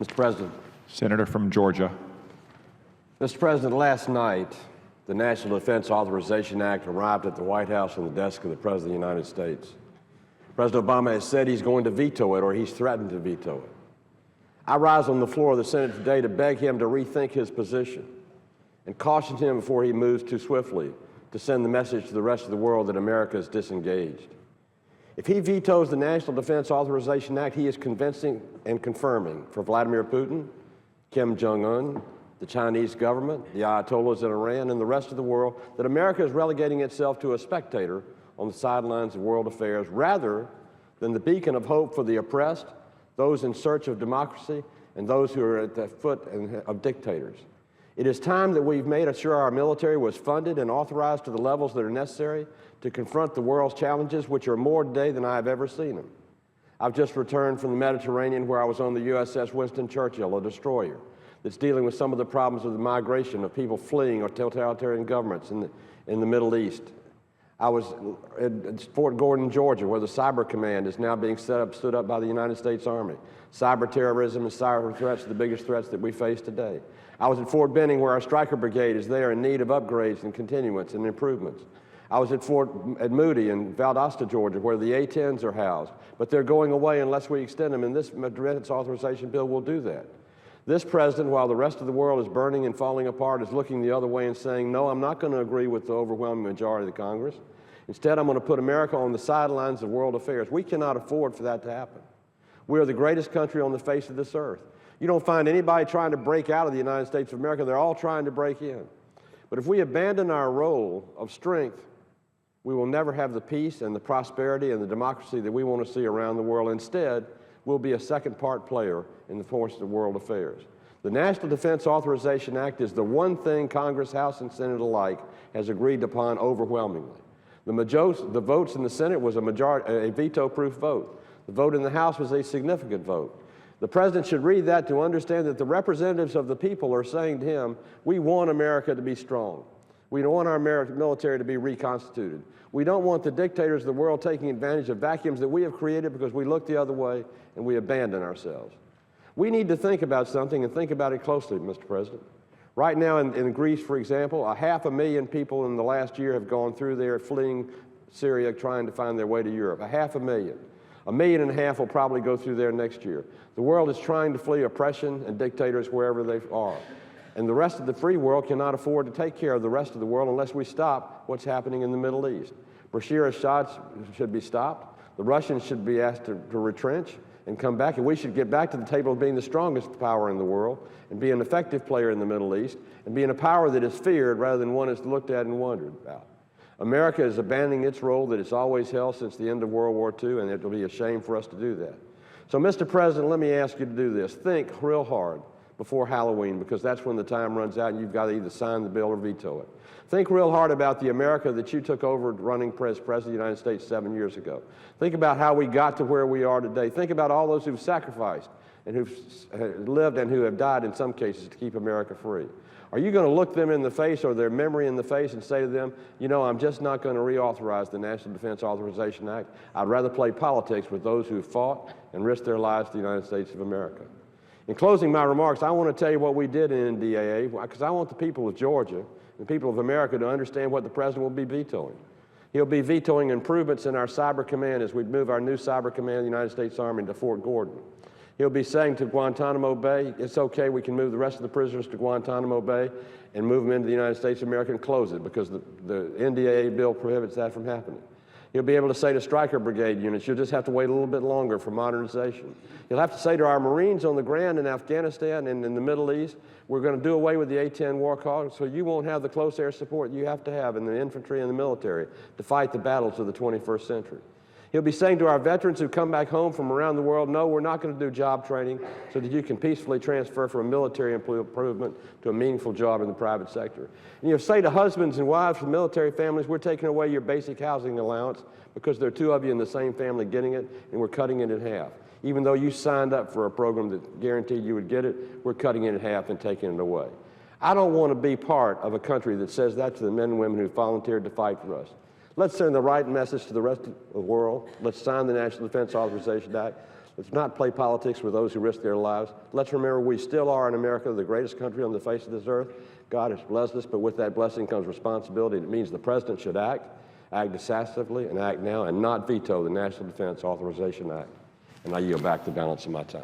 Mr. President. Senator from Georgia. Mr. President, last night, the National Defense Authorization Act arrived at the White House on the desk of the President of the United States. President Obama has said he's going to veto it, or he's threatened to veto it. I rise on the floor of the Senate today to beg him to rethink his position and caution him before he moves too swiftly to send the message to the rest of the world that America is disengaged. If he vetoes the National Defense Authorization Act, he is convincing and confirming for Vladimir Putin, Kim Jong-un, the Chinese government, the Ayatollahs in Iran, and the rest of the world that America is relegating itself to a spectator on the sidelines of world affairs rather than the beacon of hope for the oppressed, those in search of democracy, and those who are at the foot of dictators. It is time that we've made sure our military was funded and authorized to the levels that are necessary to confront the world's challenges, which are more today than I have ever seen them. I've just returned from the Mediterranean where I was on the USS Winston Churchill, a destroyer that's dealing with some of the problems of the migration of people fleeing or totalitarian governments in the Middle East. I was at Fort Gordon, Georgia, where the Cyber Command is now being stood up by the United States Army. Cyber terrorism and cyber threats are the biggest threats that we face today. I was at Fort Benning, where our Stryker Brigade is there in need of upgrades and continuance and improvements. I was at Moody in Valdosta, Georgia, where the A-10s are housed, but they're going away unless we extend them, and this Defense Authorization Bill will do that. This president, while the rest of the world is burning and falling apart, is looking the other way and saying, no, I'm not going to agree with the overwhelming majority of the Congress. Instead, I'm going to put America on the sidelines of world affairs. We cannot afford for that to happen. We are the greatest country on the face of this earth. You don't find anybody trying to break out of the United States of America. They're all trying to break in. But if we abandon our role of strength, we will never have the peace and the prosperity and the democracy that we want to see around the world. Instead, we'll be a second-part player in the course of world affairs. The National Defense Authorization Act is the one thing Congress, House, and Senate alike has agreed upon overwhelmingly. The votes in the Senate was a veto-proof vote. The vote in the House was a significant vote. The President should read that to understand that the representatives of the people are saying to him, we want America to be strong. We don't want our military to be reconstituted. We don't want the dictators of the world taking advantage of vacuums that we have created because we look the other way and we abandon ourselves. We need to think about something and think about it closely, Mr. President. Right now in Greece, for example, 500,000 people in the last year have gone through there fleeing Syria trying to find their way to Europe. 500,000. 1.5 million will probably go through there next year. The world is trying to flee oppression and dictators wherever they are. And the rest of the free world cannot afford to take care of the rest of the world unless we stop what's happening in the Middle East. Bashar al-Assad should be stopped. The Russians should be asked to retrench and come back, and we should get back to the table of being the strongest power in the world and be an effective player in the Middle East and being a power that is feared rather than one that's looked at and wondered about. America is abandoning its role that it's always held since the end of World War II, and it will be a shame for us to do that. So, Mr. President, let me ask you to do this. Think real hard before Halloween, because that's when the time runs out and you've got to either sign the bill or veto it. Think real hard about the America that you took over running as President of the United States 7 years ago. Think about how we got to where we are today. Think about all those who've sacrificed and who've lived and who have died in some cases to keep America free. Are you going to look them in the face or their memory in the face and say to them, you know, I'm just not going to reauthorize the National Defense Authorization Act. I'd rather play politics with those who fought and risked their lives to the United States of America. In closing my remarks, I want to tell you what we did in NDAA, because I want the people of Georgia and the people of America to understand what the President will be vetoing. He'll be vetoing improvements in our Cyber Command as we move our new Cyber Command of the United States Army to Fort Gordon. He'll be saying to Guantanamo Bay, it's okay, we can move the rest of the prisoners to Guantanamo Bay and move them into the United States of America and close it, because the NDAA bill prohibits that from happening. He'll be able to say to Stryker Brigade units, you'll just have to wait a little bit longer for modernization. He'll have to say to our Marines on the ground in Afghanistan and in the Middle East, we're going to do away with the A-10 Warhawk, so you won't have the close air support you have to have in the infantry and the military to fight the battles of the 21st century. He'll be saying to our veterans who come back home from around the world, no, we're not going to do job training so that you can peacefully transfer from a military improvement to a meaningful job in the private sector. And you'll say to husbands and wives from military families, we're taking away your basic housing allowance because there are two of you in the same family getting it, and we're cutting it in half. Even though you signed up for a program that guaranteed you would get it, we're cutting it in half and taking it away. I don't want to be part of a country that says that to the men and women who volunteered to fight for us. Let's send the right message to the rest of the world. Let's sign the National Defense Authorization Act. Let's not play politics with those who risk their lives. Let's remember we still are in America the greatest country on the face of this earth. God has blessed us, but with that blessing comes responsibility. It means the President should act decisively, and act now, and not veto the National Defense Authorization Act. And I yield back the balance of my time.